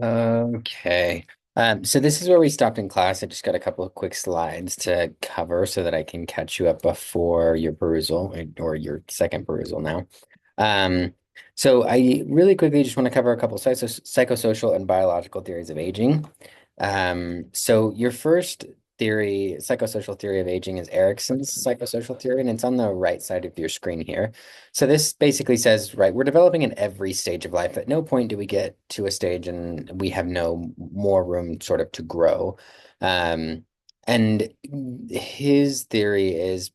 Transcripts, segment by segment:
Okay. So this is where we stopped in class. I just got a couple of quick slides to cover so that I can catch you up before your perusal or your second perusal now. Um, so I really quickly just want to cover a couple psychosocial and biological theories of aging. So your first theory, psychosocial theory of aging, is Erikson's psychosocial theory, and it's on the right side of your screen here. So this basically says, right, we're developing in every stage of life. At no point do we get to a stage and we have no more room sort of to grow. Um, and his theory is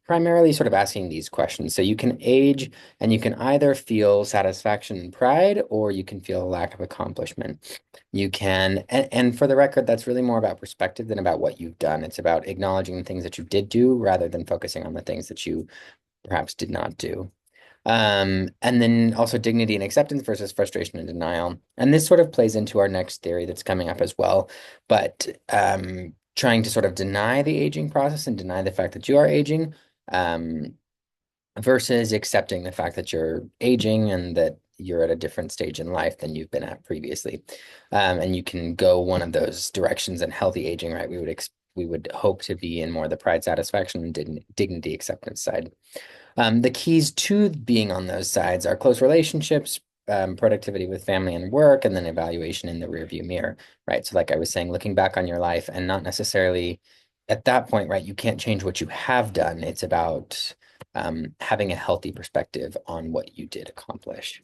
primarily sort of asking these questions. So you can age and you can either feel satisfaction and pride, or you can feel a lack of accomplishment. You can, and for the record, that's really more about perspective than about what you've done. It's about acknowledging the things that you did do rather than focusing on the things that you perhaps did not do. And then also dignity and acceptance versus frustration and denial. And this sort of plays into our next theory that's coming up as well. But trying to sort of deny the aging process and deny the fact that you are aging, um, versus accepting the fact that you're aging and that you're at a different stage in life than you've been at previously. And you can go one of those directions in healthy aging, right? We would hope to be in more the pride, satisfaction, and dignity acceptance side. The keys to being on those sides are close relationships, productivity with family and work, and then evaluation in the rearview mirror, right? So, like I was saying, looking back on your life and not necessarily at that point, right? You can't change what you have done. It's about having a healthy perspective on what you did accomplish.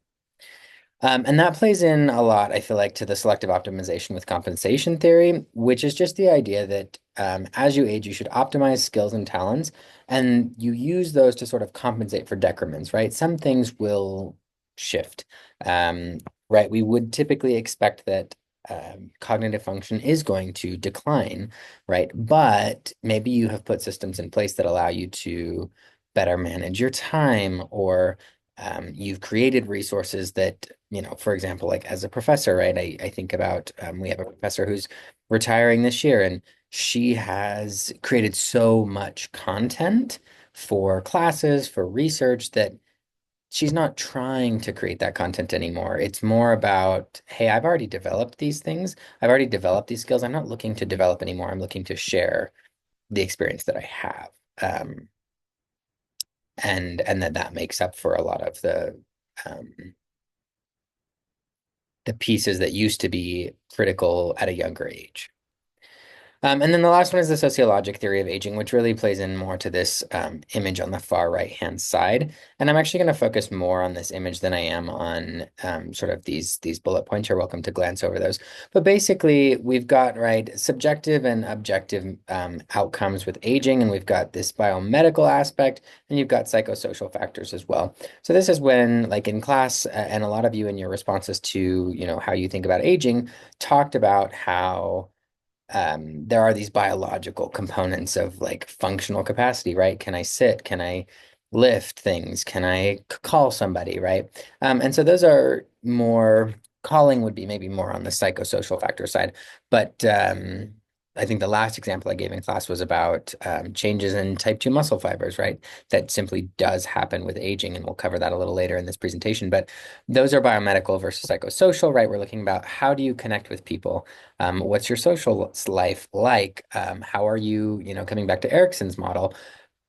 And that plays in a lot, I feel like, to the selective optimization with compensation theory, which is just the idea that as you age, you should optimize skills and talents, and you use those to sort of compensate for decrements, right? Some things will shift, um, right? We would typically expect that cognitive function is going to decline, right? But maybe you have put systems in place that allow you to better manage your time, or you've created resources that, for example, like as a professor, right? I think about we have a professor who's retiring this year, and she has created so much content for classes, for research, that she's not trying to create that content anymore. It's more about, hey, I've already developed these things. I've already developed these skills. I'm not looking to develop anymore. I'm looking to share the experience that I have. Um, and that makes up for a lot of um, the pieces that used to be critical at a younger age. And then the last one is the sociologic theory of aging, which really plays in more to this image on the far right-hand side. And I'm actually going to focus more on this image than I am on sort of these bullet points. You're welcome to glance over those. But basically, we've got, right, subjective and objective outcomes with aging, and we've got this biomedical aspect, and you've got psychosocial factors as well. So this is when, like in class, and a lot of you in your responses to, how you think about aging, talked about how there are these biological components of like functional capacity, right? Can I sit? Can I lift things? Can I call somebody, right? And so those are more, calling would be maybe more on the psychosocial factor side. But I think the last example I gave in class was about changes in type 2 muscle fibers, right? That simply does happen with aging, and we'll cover that a little later in this presentation. But those are biomedical versus psychosocial, right? We're looking about how do you connect with people? What's your social life like? How are you, coming back to Erickson's model,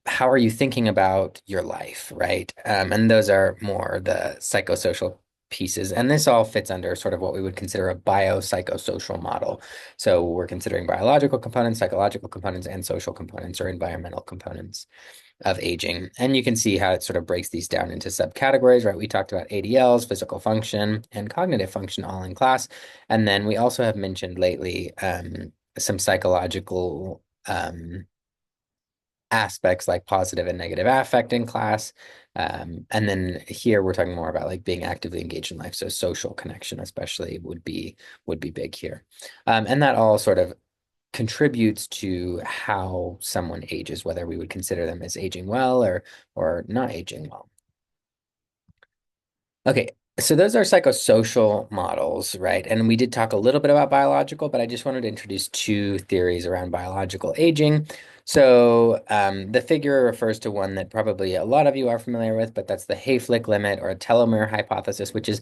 how are you thinking about your life, right? And those are more the psychosocial pieces. And this all fits under sort of what we would consider a biopsychosocial model. So we're considering biological components, psychological components, and social components or environmental components of aging. And you can see how it sort of breaks these down into subcategories, right? We talked about ADLs, physical function, and cognitive function all in class. And then we also have mentioned lately some psychological aspects like positive and negative affect in class. And then here we're talking more about like being actively engaged in life. So social connection especially would be big here. And that all sort of contributes to how someone ages, whether we would consider them as aging well or not aging well. Okay, so those are psychosocial models, right? And we did talk a little bit about biological, but I just wanted to introduce two theories around biological aging. So the figure refers to one that probably a lot of you are familiar with, but that's the Hayflick limit or a telomere hypothesis, which is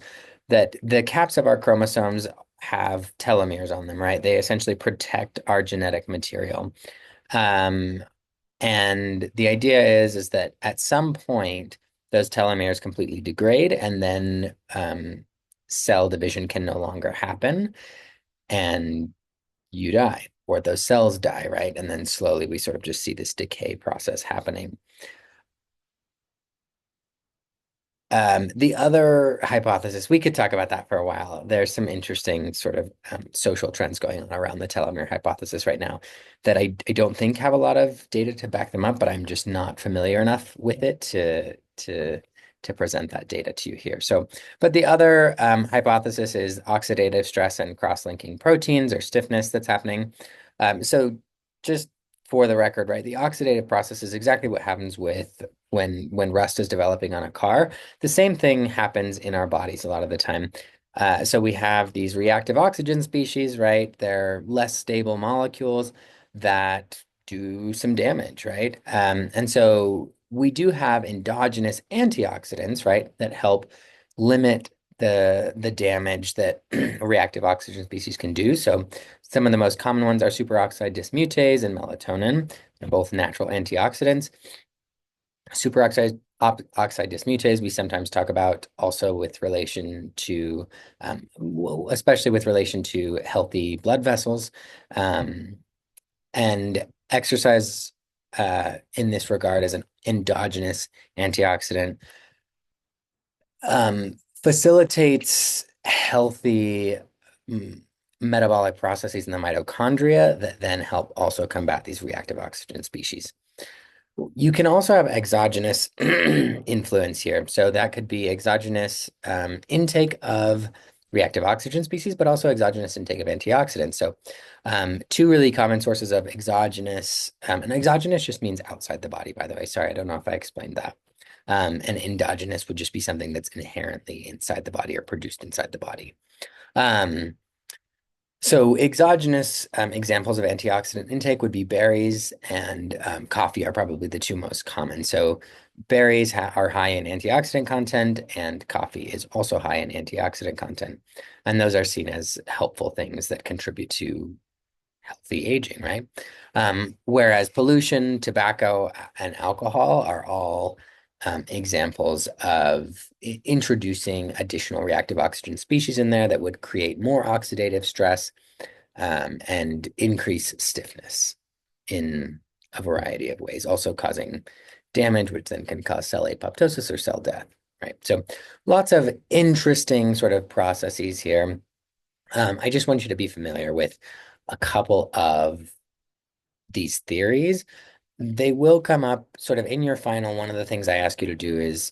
that the caps of our chromosomes have telomeres on them, right? They essentially protect our genetic material. Um, and the idea is that at some point, those telomeres completely degrade, and then cell division can no longer happen, and you die, or those cells die, right? And then slowly we sort of just see this decay process happening. The other hypothesis, we could talk about that for a while. There's some interesting sort of social trends going on around the telomere hypothesis right now that I don't think have a lot of data to back them up, but I'm just not familiar enough with it to present that data to you here. So, but the other hypothesis is oxidative stress and cross-linking proteins or stiffness that's happening. So just for the record, right, the oxidative process is exactly what happens with when rust is developing on a car. The same thing happens in our bodies a lot of the time. So we have these reactive oxygen species, right? They're less stable molecules that do some damage, right? And so we do have endogenous antioxidants, right, that help limit the damage that reactive oxygen species can do. So some of the most common ones are superoxide dismutase and melatonin, both natural antioxidants. Oxide dismutase, we sometimes talk about also with relation to, especially with relation to healthy blood vessels. And exercise in this regard as an endogenous antioxidant facilitates healthy metabolic processes in the mitochondria that then help also combat these reactive oxygen species. You can also have exogenous influence here. So that could be exogenous intake of reactive oxygen species, but also exogenous intake of antioxidants. So two really common sources of exogenous, and exogenous just means outside the body, by the way. Sorry, I don't know if I explained that. And endogenous would just be something that's inherently inside the body or produced inside the body. Um, so exogenous examples of antioxidant intake would be berries and coffee are probably the two most common. So berries are high in antioxidant content, and coffee is also high in antioxidant content. And those are seen as helpful things that contribute to healthy aging, right? Whereas pollution, tobacco, and alcohol are all examples of introducing additional reactive oxygen species in there that would create more oxidative stress and increase stiffness in a variety of ways, also causing damage, which then can cause cell apoptosis or cell death, right? So lots of interesting sort of processes here. I just want you to be familiar with a couple of these theories. They will come up sort of in your final. One of the things I ask you to do is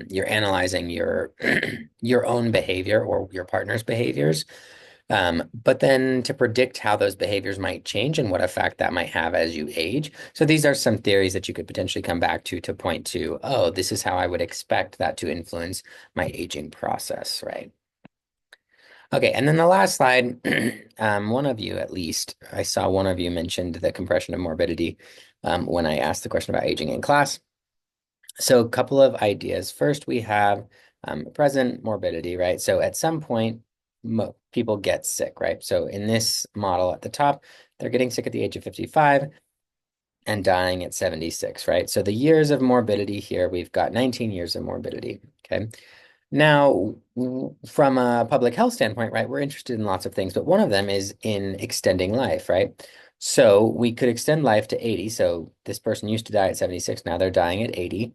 you're analyzing your your own behavior or your partner's behaviors, but then to predict how those behaviors might change and what effect that might have as you age. So these are some theories that you could potentially come back to point to, oh, this is how I would expect that to influence my aging process, right? Okay, and then the last slide, one of you at least, I saw one of you mentioned the compression of morbidity when I asked the question about aging in class. So a couple of ideas. First, we have present morbidity, right? So at some point, people get sick, right? So in this model at the top, they're getting sick at the age of 55 and dying at 76, right? So the years of morbidity here, we've got 19 years of morbidity, okay? Now, from a public health standpoint, right, we're interested in lots of things, but one of them is in extending life, right? So we could extend life to 80. So this person used to die at 76, now they're dying at 80,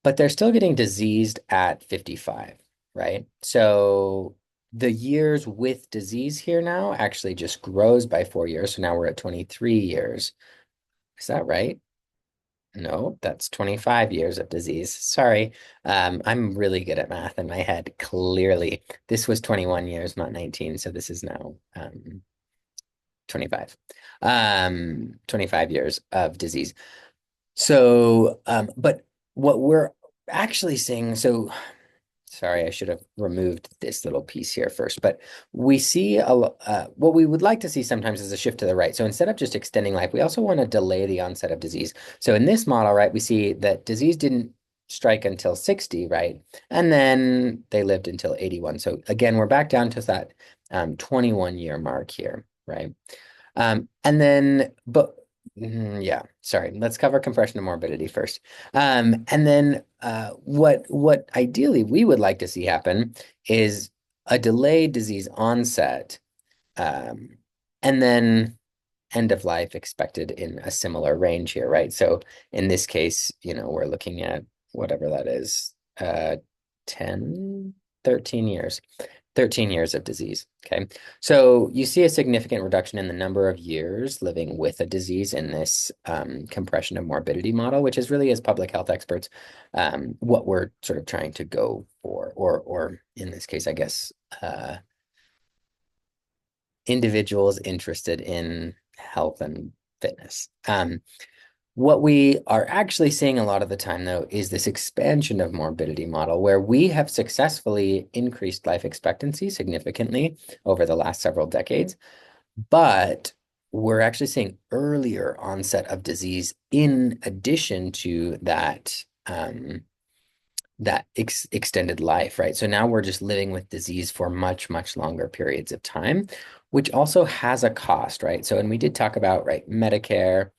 but they're still getting diseased at 55, right? So the years with disease here now actually just grows by 4 years. So now we're at 23 years. Is that right? No, that's 25 years of disease. Sorry. I'm really good at math in my head. Clearly, this was 21 years, not 19. So this is now 25. 25 years of disease. So, but what we're actually seeing, so sorry, I should have removed this little piece here first, but we see what we would like to see sometimes is a shift to the right. So instead of just extending life, we also want to delay the onset of disease. So in this model, right, we see that disease didn't strike until 60, right? And then they lived until 81. So again, we're back down to that 21-year mark here, right? And then, but yeah, sorry, let's cover compression and morbidity first. And then what ideally we would like to see happen is a delayed disease onset, um, and then end of life expected in a similar range here, right? So in this case, we're looking at whatever that is, 10, 13 years. 13 years of disease. Okay. So you see a significant reduction in the number of years living with a disease in this compression of morbidity model, which is really, as public health experts, what we're sort of trying to go for, or in this case, I guess, individuals interested in health and fitness. What we are actually seeing a lot of the time, though, is this expansion of morbidity model where we have successfully increased life expectancy significantly over the last several decades, but we're actually seeing earlier onset of disease in addition to that extended life, right? So now we're just living with disease for much, much longer periods of time, which also has a cost, right? So, and we did talk about, right, Medicare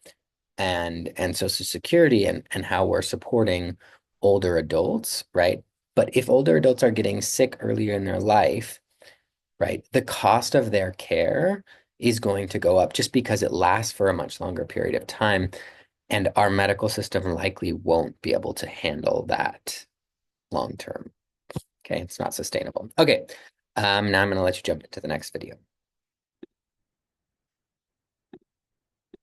and Social Security and how we're supporting older adults, right? But if older adults are getting sick earlier in their life, right, the cost of their care is going to go up just because it lasts for a much longer period of time. And our medical system likely won't be able to handle that long term. Okay, it's not sustainable. Okay, now I'm going to let you jump into the next video.